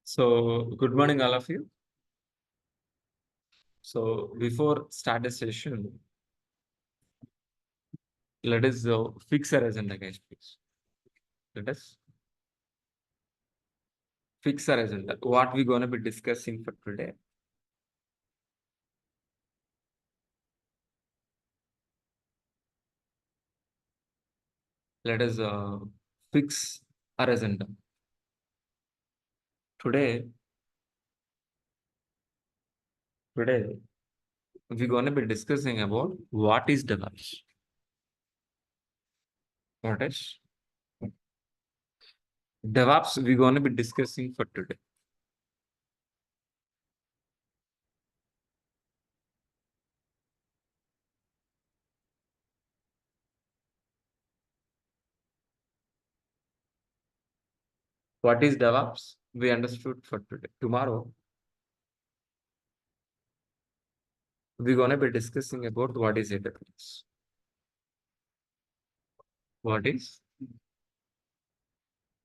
So, good morning, all of you. So, before start the session, let us fix our agenda, guys, please. Let us fix our agenda. What we're going to be discussing for today. Let us fix our agenda. Today, we're going to be discussing about what is DevOps. What is DevOps? We're going to be discussing for today. What is DevOps? We understood for today. Tomorrow, we're going to be discussing about what is AWS. What is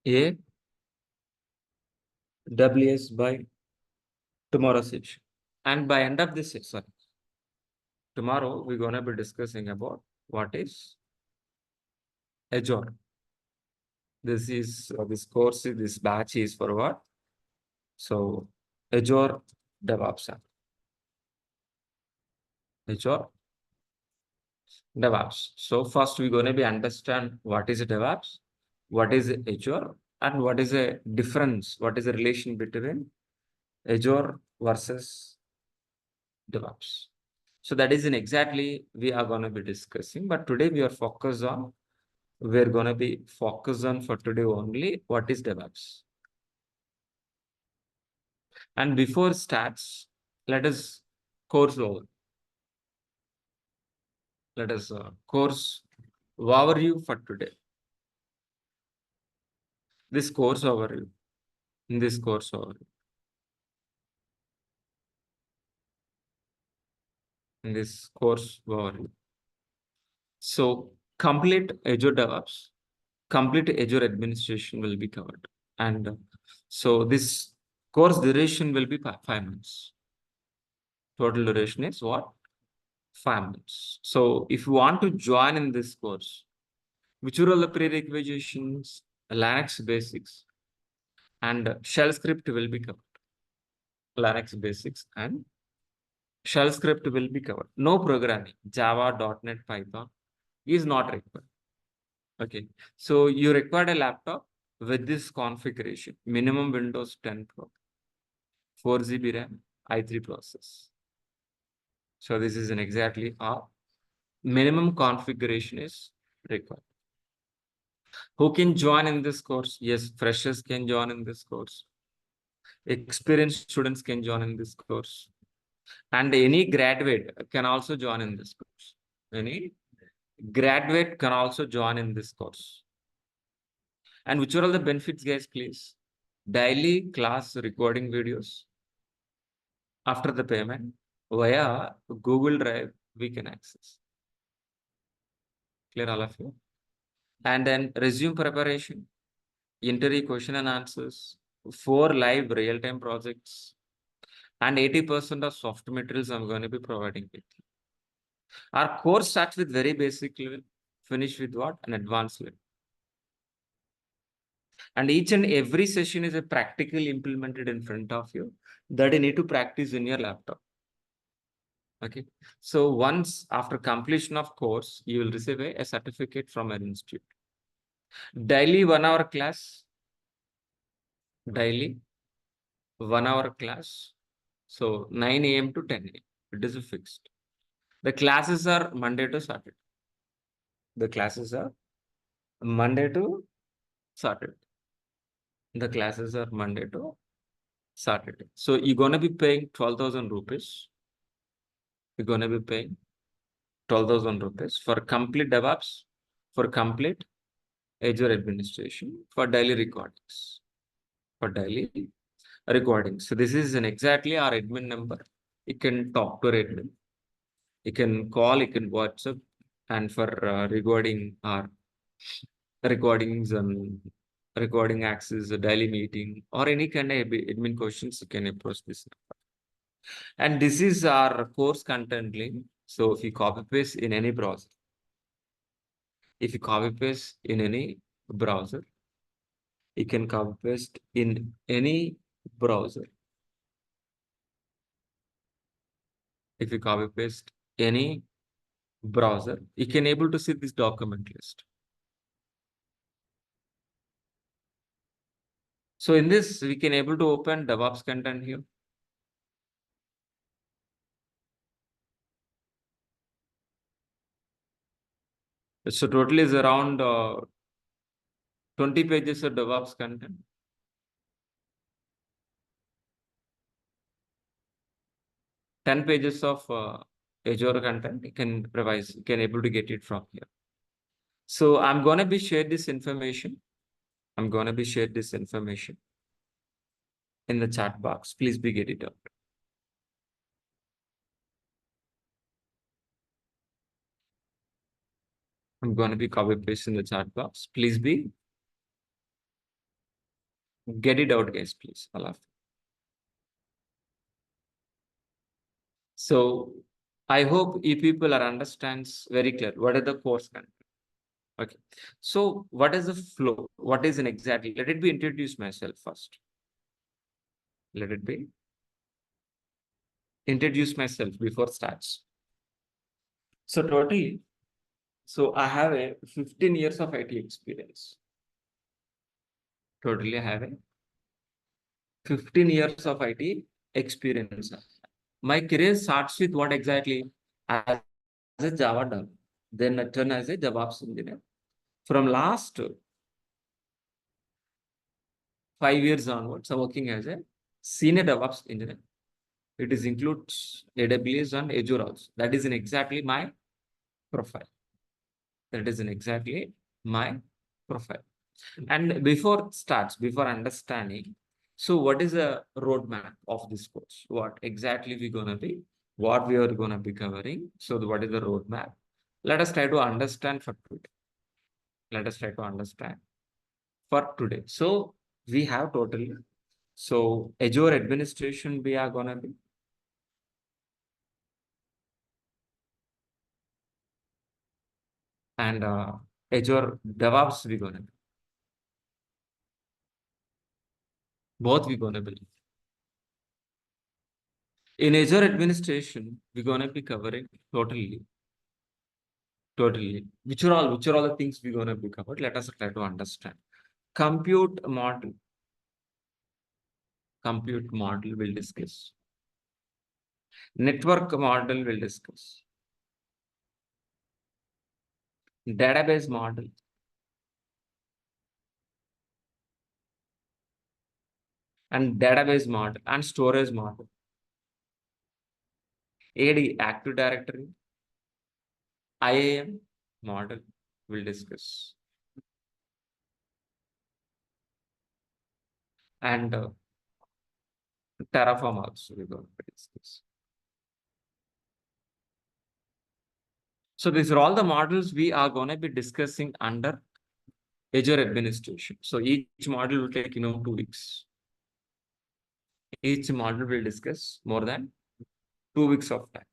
AWS by tomorrow's session. And by end of this session, tomorrow we're going to be discussing about what is Azure. This course, this batch is for what? So Azure DevOps. Azure DevOps. So first we're going to be understand what is DevOps, what is Azure, and what is a difference, what is the relation between Azure versus DevOps. So that is in exactly we are going to be discussing, but today we are focused on we're going to be focused on for today only what is DevOps. And before starts, let us course over. Let us course overview for today. This course overview. In this course overview. In this course overview. So complete Azure DevOps, complete Azure administration will be covered. And so this course duration will be 5 months. Total duration is what? 5 months. So if you want to join in this course, which are all the prerequisites, Linux basics, and shell script will be covered. Linux basics and shell script will be covered. No programming, Java, .NET, Python is not required. Okay. So you require a laptop with this configuration, minimum Windows 10 Pro, 4 GB RAM, i3 process. So this is an exactly our minimum configuration is required. Who can join in this course? Yes, freshers can join in this course. Experienced students can join in this course. And any graduate can also join in this course. Any graduate can also join in this course. And which are all the benefits, guys, please? Daily class recording videos after the payment via Google Drive we can access. Clear all of you? And then resume preparation, interview question and answers, 4 live real-time projects, and 80% of soft materials I'm going to be providing with you. Our course starts with very basic level, finish with what? An advanced level. And each and every session is a practical implemented in front of you that you need to practice in your laptop. Okay. So once after completion of course, you will receive a certificate from an institute. Daily 1 hour class. Daily 1 hour class. So 9 a.m. to 10 a.m. It is fixed. The classes are Monday to Saturday. The classes are Monday to Saturday. The classes are Monday to Saturday. So you're going to be paying 12,000 rupees. You're going to be paying 12,000 rupees for complete DevOps, for complete Azure administration, for daily recordings. For daily recordings. So this is an exactly our admin number. You can talk to our admin. You can call, you can WhatsApp, and for recording our recordings and recording access, a daily meeting, or any kind of admin questions, you can approach this number. And this is our course content link. So if you copy paste in any browser, if you copy paste in any browser, you can copy paste in any browser. If you copy paste any browser, you can able to see this document list. So in this, we can able to open DevOps content here. So total is around 20 pages of DevOps content. 10 pages of Azure content. You can revise, you can able to get it from here. So I'm going to be share this information. I'm going to be share this information in the chat box. Please be get it out. I'm going to be copy paste in the chat box. Please be get it out, guys. Please. Allah. So I hope you people are understands very clear. What is the course content? Okay. So what is the flow? What is an exactly? Let it be introduce myself first. Let it be introduce myself before starts. So totally, so I have a 15 years of IT experience. Totally, I have a 15 years of IT experience. My career starts with what exactly? As a Java developer, then I turn as a DevOps engineer. From last 5 years onwards, I'm working as a senior DevOps engineer. It is includes AWS and Azure also. That is in exactly my profile. That is in exactly my profile. And before starts, before understanding, so what is the roadmap of this course? What exactly we're gonna be, what we are gonna be covering? So what is the roadmap? Let us try to understand for today. Let us try to understand for today. So we have totally, so Azure administration we are gonna be. And Azure DevOps we're gonna be. Both we're gonna be. In Azure administration, we're gonna be covering totally. Which are all the things we're gonna be covered. Let us try to understand. Compute model. Compute model we'll discuss. Network model we'll discuss. Database model. And database model and storage model. AD Active Directory. IAM model we'll discuss. And Terraform also we're going to discuss. So these are all the models we are going to be discussing under Azure administration. So each model will take 2 weeks. Each model will discuss more than 2 weeks of time.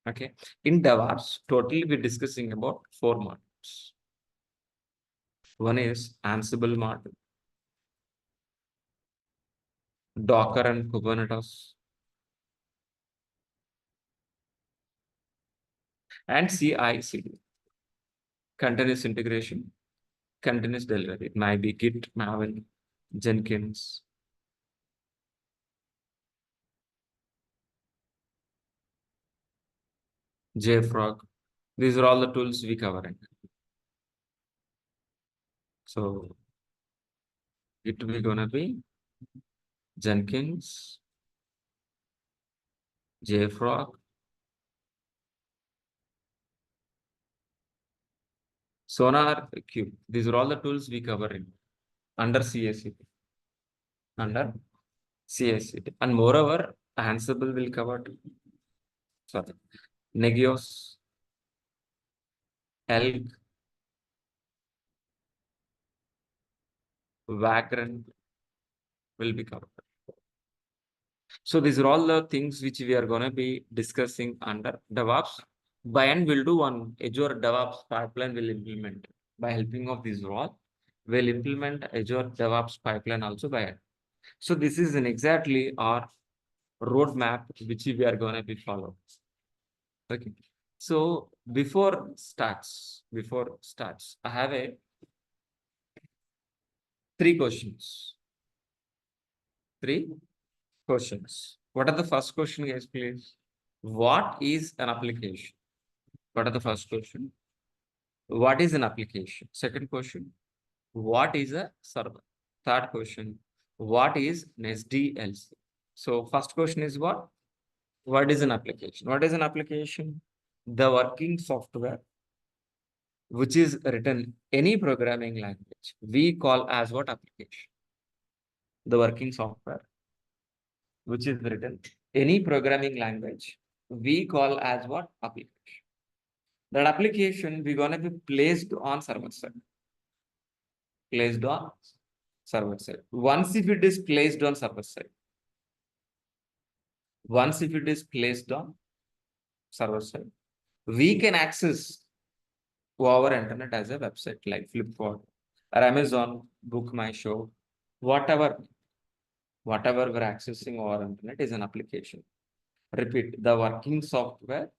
Okay. In DevOps, totally we're discussing about 4 models. One is Ansible model, Docker and Kubernetes, and CI/CD, continuous integration, continuous delivery. It might be Git, Maven, Jenkins. JFrog. These are all the tools we covering. So it will gonna be Jenkins, JFrog, Sonar Cube. These are all the tools we covering under CSCP. Under CSCP. And moreover, Ansible will cover sorry, Negios, Elk, Vagrant will be covered. So these are all the things which we are going to be discussing under DevOps. By end, we'll do one Azure DevOps pipeline will implement. By helping of this role, we'll implement Azure DevOps pipeline also by end. So this is an exactly our roadmap which we are going to be following. Okay. So before starts, I have a 3 questions. 3 questions. What are the first question, guys, please? What is an application? What are the first question? What is an application? Second question, what is a server? Third question, what is an SDLC? So first question is what? What is an application? What is an application? The working software which is written any programming language. We call as what application? The working software which is written any programming language. We call as what application. That application we're gonna be placed on server side. Placed on server side. Once if it is placed on server side. Once if it is placed on server side, we can access our internet as a website like Flipkart or Amazon, Book My Show, whatever we're accessing our internet is an application. Repeat, the working software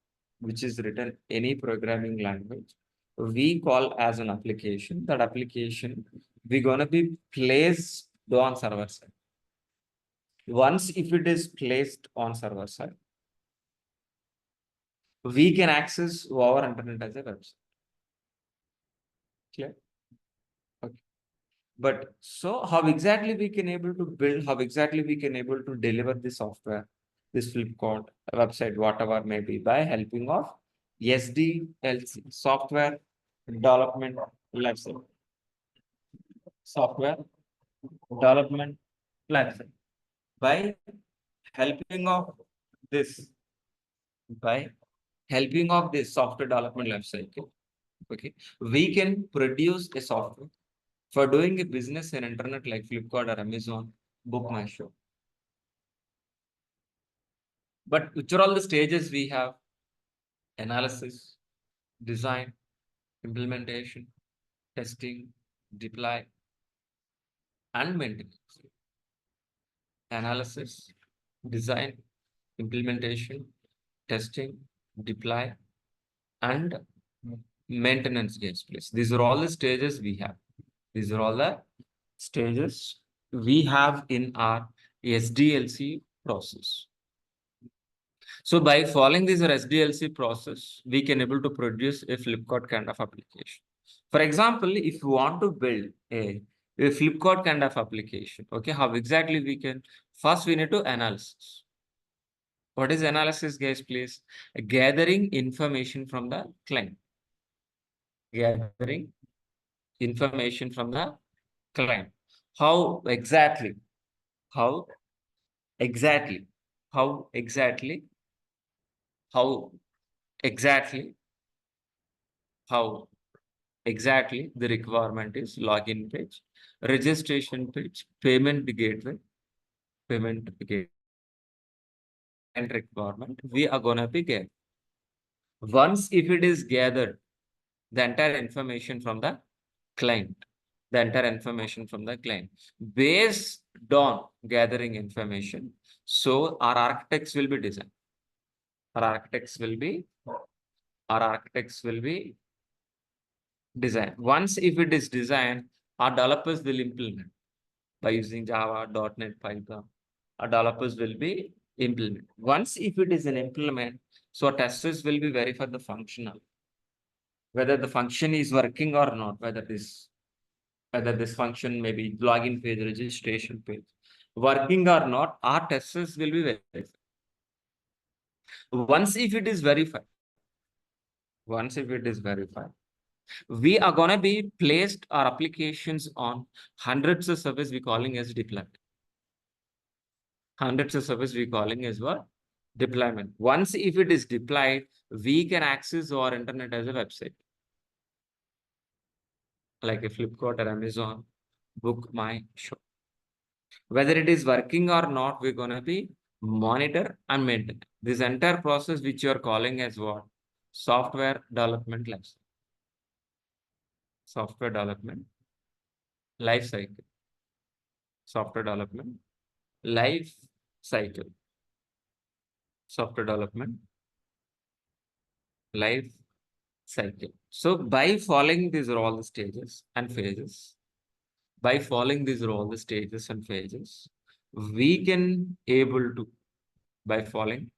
which is written any programming language, we call as an application. That application we're gonna be placed on server side. Once if it is placed on server side, we can access our internet as a website. Clear? Okay. But so how exactly we can able to build, how exactly we can able to deliver the software, this Flipkart website, whatever may be, by helping of SDLC, software development lifecycle. Software development lifecycle. By helping of this, software development lifecycle, okay, we can produce a software for doing a business in internet like Flipkart or Amazon, Book My Show. But which are all the stages we have? Analysis, design, implementation, testing, deploy, and maintenance. Analysis, design, implementation, testing, deploy, and maintenance, yes, please. These are all the stages we have. These are all the stages we have in our SDLC process. So by following this SDLC process, we can able to produce a Flipkart kind of application. For example, if you want to build a Flipkart kind of application, okay, how exactly we can? First, we need to analysis. What is analysis, guys, please? Gathering information from the client. Gathering information from the client. How exactly? How exactly? How exactly? How exactly? How exactly the requirement is login page, registration page, payment gateway, and requirement we are gonna be getting. Once if it is gathered, the entire information from the client, based on gathering information, so our architects will be designed. Our architects will be designed. Once if it is designed, our developers will implement by using Java, .NET, Python. Our developers will be implement. Once if it is an implement, so testers will be verify the functional, whether the function is working or not, whether this function may be login page, registration page, working or not, our testers will be verified. Once if it is verified, we are gonna be placed our applications on hundreds of servers we calling as deployment. Hundreds of servers we calling as what? Deployment. Once if it is deployed, we can access our internet as a website. Like a Flipkart or Amazon, book my show. Whether it is working or not, we're going to be monitor and maintain. This entire process, which you are calling as what? Software development life. Software development life cycle. Software development life cycle. Software development life cycle. So by following these are all the stages and phases, by following these are all the stages and phases, we can able to, by following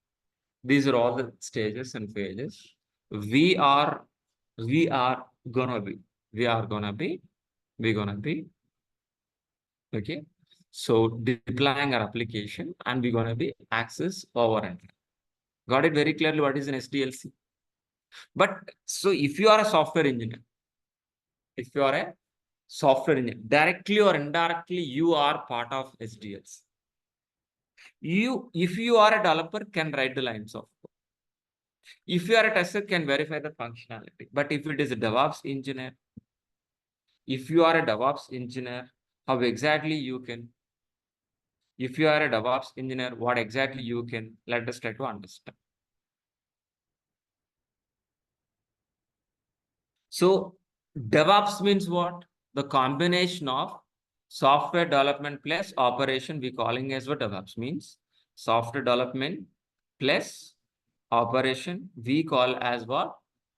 these are all the stages and phases, we are gonna be, we're gonna be, okay. So deploying our application and we're gonna be access over and got it very clearly what is an SDLC. But so if you are a software engineer, if you are a software engineer, directly or indirectly, you are part of SDLC. If you are a developer, can write the lines of code. If you are a tester, can verify the functionality. But if it is a DevOps engineer, if you are a DevOps engineer, how exactly you can, if you are a DevOps engineer, what exactly you can, let us try to understand. So DevOps means what? The combination of software development plus operation, we calling as what DevOps means. Software development plus operation, we call as what?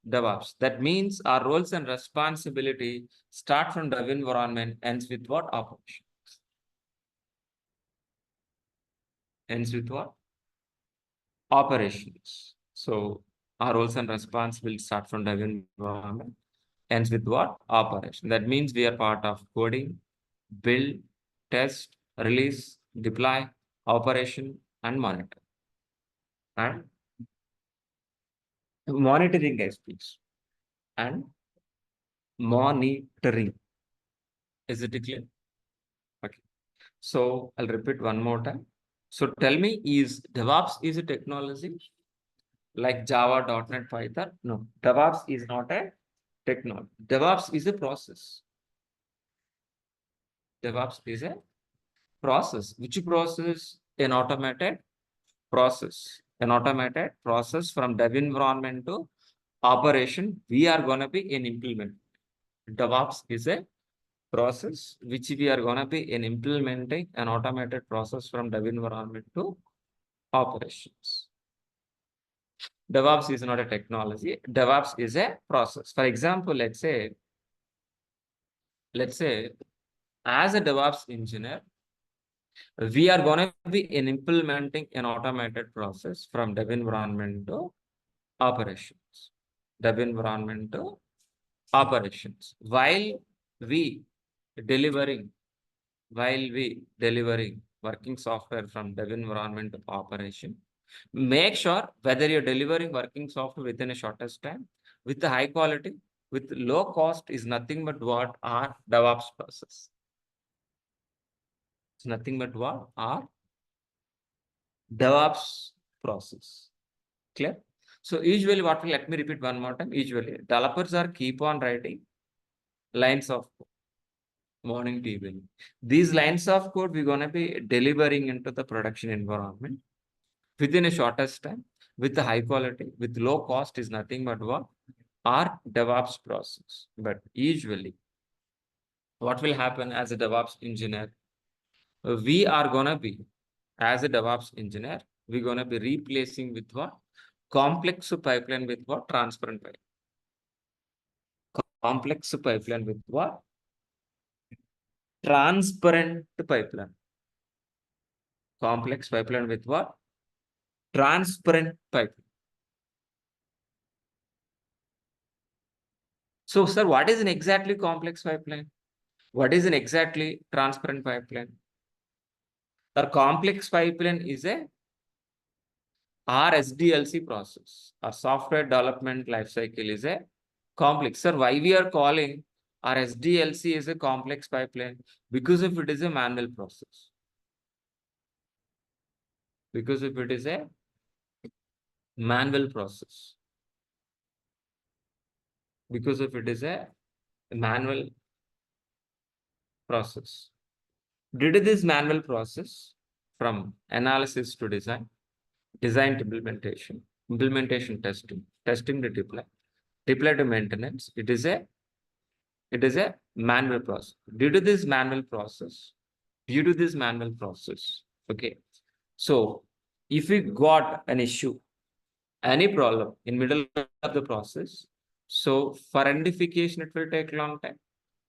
DevOps. That means our roles and responsibility start from dev environment, ends with what? Operation. Ends with what? Operations. So our roles and responsibilities start from dev environment, ends with what? Operation. That means we are part of coding, build, test, release, deploy, operation, and monitor. And monitoring aspects and monitoring. Is it clear? Okay. So I'll repeat one more time. So tell me, is DevOps is a technology like Java, .NET, Python? No, DevOps is not a technology. DevOps is a process. DevOps is a process. Which process? An automated process. An automated process from dev environment to operation. We are going to be in implement. DevOps is a process which we are going to be in implementing an automated process from dev environment to operations. DevOps is not a technology. DevOps is a process. For example, let's say, as a DevOps engineer, we are going to be in implementing an automated process from dev environment to operations. Dev environment to operations. We delivering, while we delivering working software from dev environment to operation, make sure whether you're delivering working software within a shortest time, with the high quality, with low cost is nothing but what our DevOps process. It's nothing but what our DevOps process. Clear? So usually what will, let me repeat one more time. Usually developers are keep on writing lines of code, morning to evening. These lines of code we're going to be delivering into the production environment within a shortest time, with the high quality, with low cost is nothing but what? Our DevOps process. But usually, what will happen as a DevOps engineer? We are gonna be, as a DevOps engineer, we're gonna be replacing with what? Complex pipeline with what? Transparent pipeline. Complex pipeline with what? Transparent pipeline. Complex pipeline with what? Transparent pipeline. So, sir, what is an exactly complex pipeline? What is an exactly transparent pipeline? The complex pipeline is a SDLC process. Our software development lifecycle is a complex. Sir, why we are calling our SDLC is a complex pipeline? Because if it is a manual process. Because if it is a manual process. Because if it is a manual process. Due to this manual process from analysis to design, design to implementation, implementation testing, testing to deploy, deploy to maintenance, it is a manual process. Due to this manual process, okay. So if we got an issue, any problem in middle of the process, so for identification, it will take long time.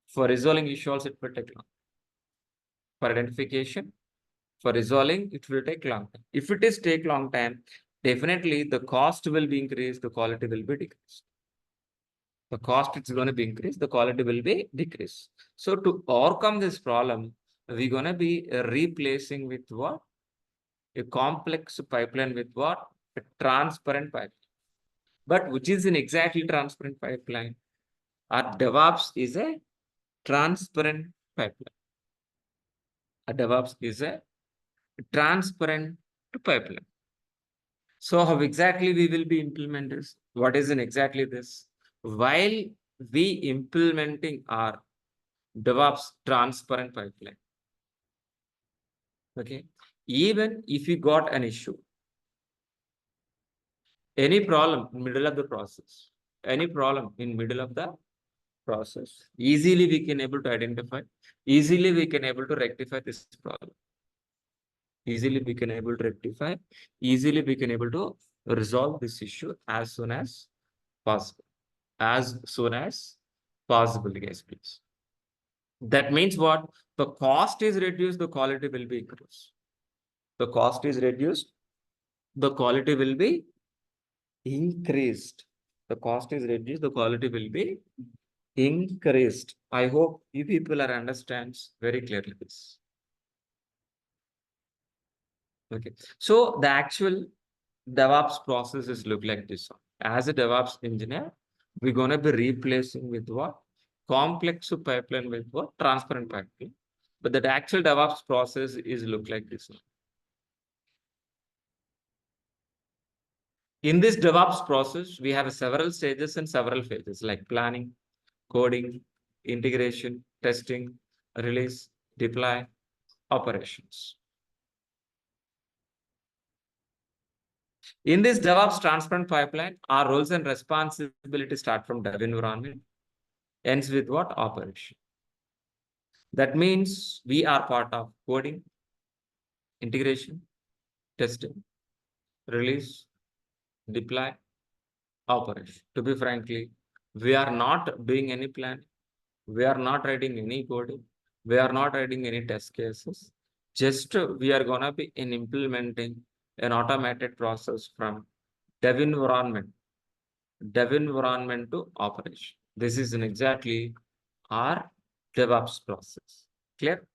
For resolving issues, it will take long. For identification, for resolving, it will take long time. If it is take long time, definitely the cost will be increased, the quality will be decreased. The cost is going to be increased, the quality will be decreased. So to overcome this problem, we're going to be replacing with what? A complex pipeline with what? A transparent pipeline. But which is an exactly transparent pipeline? Our DevOps is a transparent pipeline. A DevOps is a transparent pipeline. So how exactly we will be implementing this? What is in exactly this? While we implementing our DevOps transparent pipeline, okay, even if you got an issue, any problem in middle of the process, any problem in middle of the process, easily we can able to identify, easily we can able to rectify this problem. Easily we can able to rectify, easily we can able to resolve this issue as soon as possible. As soon as possible, guys, please. That means what? The cost is reduced, the quality will be increased. The cost is reduced, the quality will be increased. The cost is reduced, the quality will be increased. I hope you people are understands very clearly this. Okay. So the actual DevOps process is look like this. As a DevOps engineer, we're going to be replacing with what? Complex pipeline with what? Transparent pipeline. But the actual DevOps process is look like this. In this DevOps process, we have several stages and several phases like planning, coding, integration, testing, release, deploy, operations. In this DevOps transparent pipeline, our roles and responsibilities start from dev environment, ends with what? Operation. That means we are part of coding, integration, testing, release, deploy, operation. To be frankly, we are not doing any plan. We are not writing any coding. We are not writing any test cases. Just we are going to be in implementing an automated process from dev environment to operation. This is an exactly our DevOps process. Clear?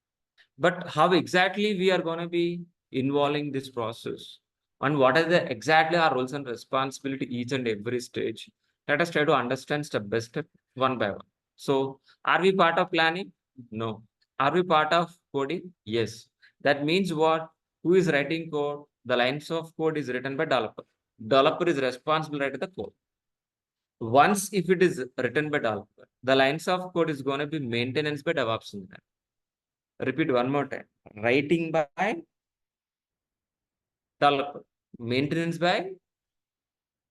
But how exactly we are going to be involving this process and what are the exactly our roles and responsibility each and every stage? Let us try to understand step by step, one by one. So are we part of planning? No. Are we part of coding? Yes. That means what? Who is writing code? The lines of code is written by developer. Developer is responsible to write the code. Once if it is written by developer, the lines of code is going to be maintenance by DevOps engineer. Repeat one more time. Writing by developer. Maintenance by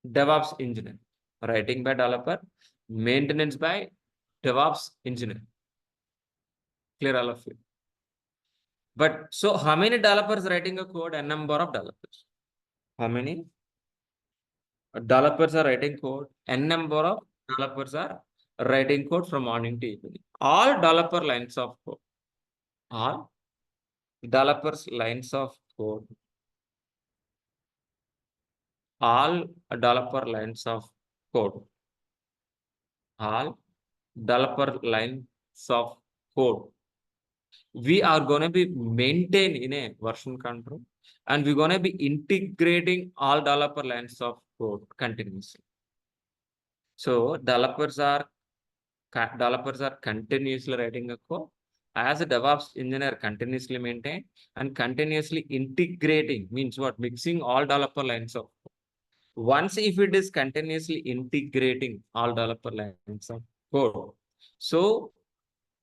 DevOps engineer. Writing by developer. Maintenance by DevOps engineer. Clear all of you? But so how many developers writing a code? A number of developers. How many developers are writing code? N number of developers are writing code from morning to evening. All developer lines of code. All developers lines of code. All developer lines of code. All developer lines of code. We are going to be maintained in a version control and we're going to be integrating all developer lines of code continuously. So developers are continuously writing a code. As a DevOps engineer, continuously maintain and continuously integrating means what? Mixing all developer lines of code. Once if it is continuously integrating all developer lines of code, so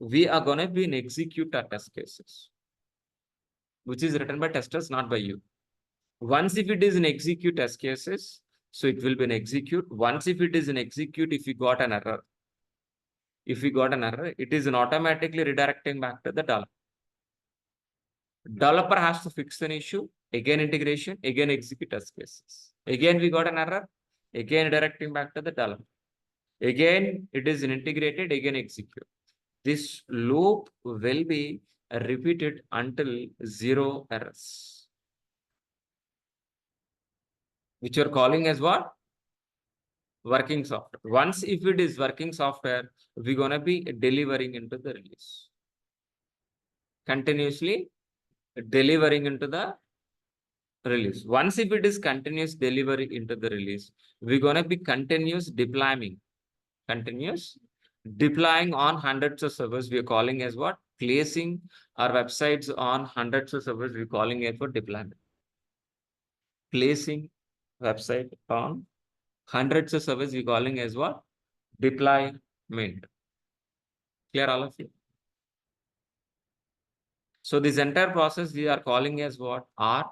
we are going to be in execute our test cases, which is written by testers, not by you. Once if it is in execute test cases, so it will be an execute. Once if it is in execute, if you got an error, it is an automatically redirecting back to the developer. Developer has to fix an issue, again integration, again execute test cases. Again we got an error, again redirecting back to the developer. Again it is integrated, again execute. This loop will be repeated until 0 errors, which you are calling as what? Working software. Once if it is working software, we're going to be delivering into the release. Continuously delivering into the release. Once if it is continuous delivery into the release, we're going to be continuous deploying on hundreds of servers. We are calling as what? Placing our websites on hundreds of servers. We're calling it for deployment. Placing website on hundreds of servers. We're calling as what? Deployment. Clear all of you? So this entire process we are calling as what? Our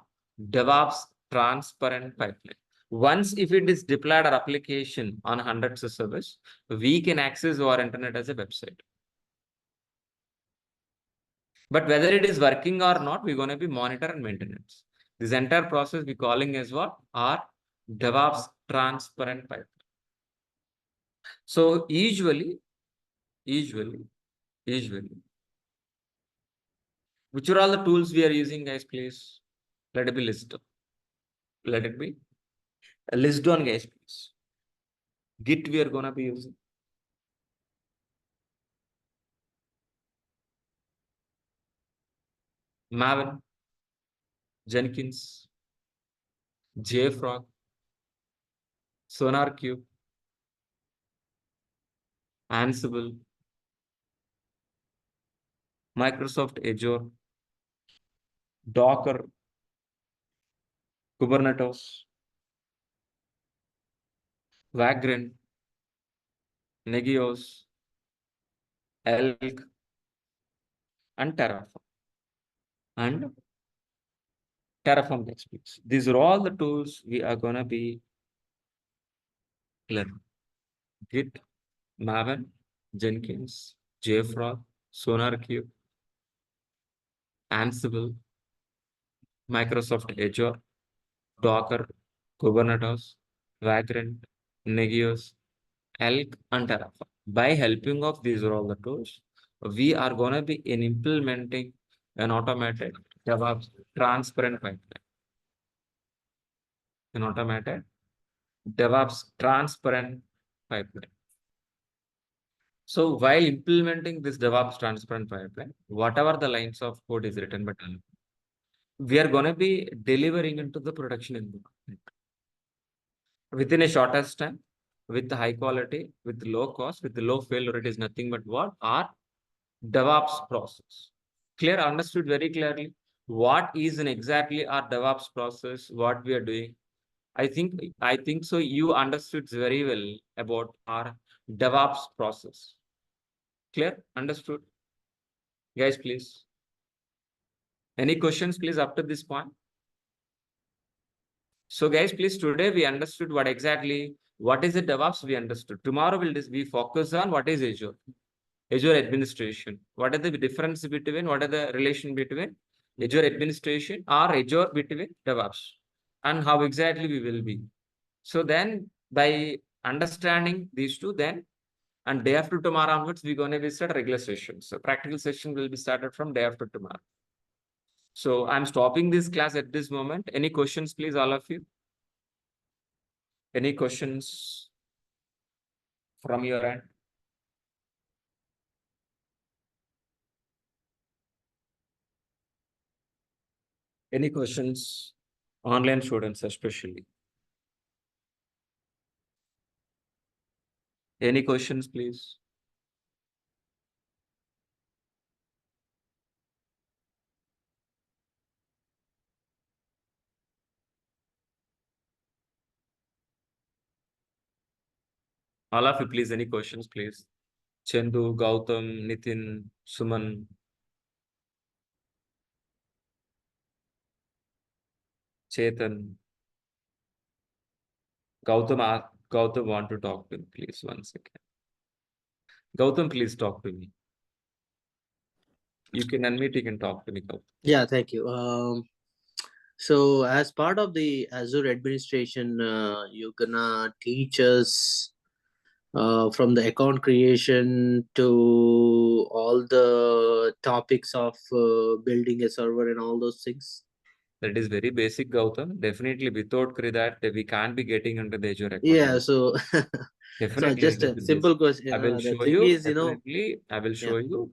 DevOps transparent pipeline. Once if it is deployed our application on hundreds of servers, we can access our internet as a website. But whether it is working or not, we're going to be monitor and maintenance. This entire process we're calling as what? Our DevOps transparent pipeline. So usually, which are all the tools we are using, guys, please? Let it be listed. Let it be list down, guys, please. Git we are gonna be using. Maven, Jenkins, JFrog, SonarQube, Ansible, Microsoft Azure, Docker, Kubernetes, Vagrant, Negios, Elk, and Terraform. Guys, please. These are all the tools we are gonna be learning. Git, Maven, Jenkins, JFrog, SonarQube, Ansible, Microsoft Azure, Docker, Kubernetes, Vagrant, Negios, Elk, and Terraform. By helping of these are all the tools, we are going to be in implementing an automated DevOps transparent pipeline. An automated DevOps transparent pipeline. So while implementing this DevOps transparent pipeline, whatever the lines of code is written by developer, we are going to be delivering into the production environment within a shortest time, with high quality, with low cost, with low failure. It is nothing but what? Our DevOps process. Clear? Understood very clearly. What is in exactly our DevOps process? What we are doing? I think so. You understood very well about our DevOps process. Clear? Understood? Guys, please. Any questions, please, up to this point? So, guys, please, today we understood what is the DevOps we understood. Tomorrow we focus on what is Azure. Azure administration. What are the difference between, what are the relation between Azure administration or Azure between DevOps, and how exactly we will be. So then by understanding these two, then and day after tomorrow onwards, we're going to be start regular sessions. So practical session will be started from day after tomorrow. So I'm stopping this class at this moment. Any questions, please, all of you? Any questions from your end? Any questions? Online students especially. Any questions, please? All of you, please, any questions, please? Chandu, Gautam, Nitin, Suman. Chetan. Gautam want to talk to me, please, 1 second. Gautam, please talk to me. You can unmute, you can talk to me, Gautam. Yeah, thank you. So as part of the Azure administration, you're gonna teach us from the account creation to all the topics of building a server and all those things. That is very basic, Gautam. Definitely, without that, we can't be getting into the Azure Yeah, account. so so Definitely, just that a will be. simple question. I will The show thing you. is, Definitely, I will yeah. show you.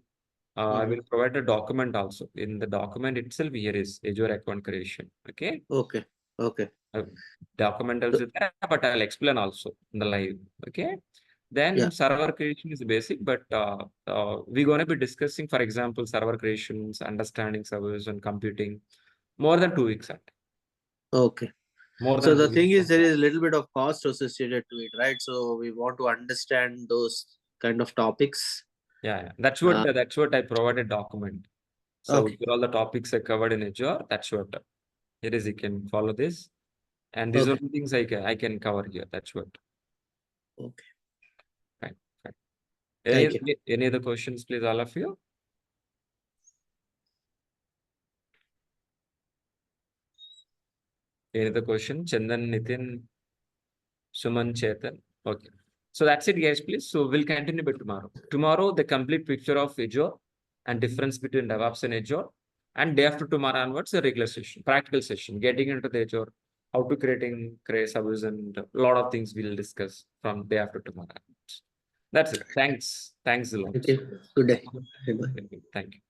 I Mhm. will provide a document also. In the document itself, here is Azure account creation. Okay. Okay. Okay. Document also there, but I'll explain also in the live. Okay. Yeah. Then server creation is basic, but we're going to be discussing, for example, server creations, understanding servers and computing more than 2 weeks. Okay. More So than the 2 weeks thing is, of there class. is a little bit of cost associated to it, right? So we want to understand those kind of topics. Yeah. Uh, That's what I provided document. So okay. here all the topics are covered in Azure. That's what it is. You can follow this. And these are Okay. the things I can cover here. That's what. Okay. Fine. Fine. Thank you. Any other questions, please, all of you? Any other question? Chandan, Nitin, Suman, Chetan. Okay. So that's it, guys, please. So we'll continue by tomorrow. Tomorrow, the complete picture of Azure and difference between DevOps and Azure. And day after tomorrow onwards, a regular session, practical session, getting into the Azure, how to create servers, and a lot of things we'll discuss from day after tomorrow onwards. That's it. Thanks. Thanks a lot. Thank you. Good day. Bye. Thank you.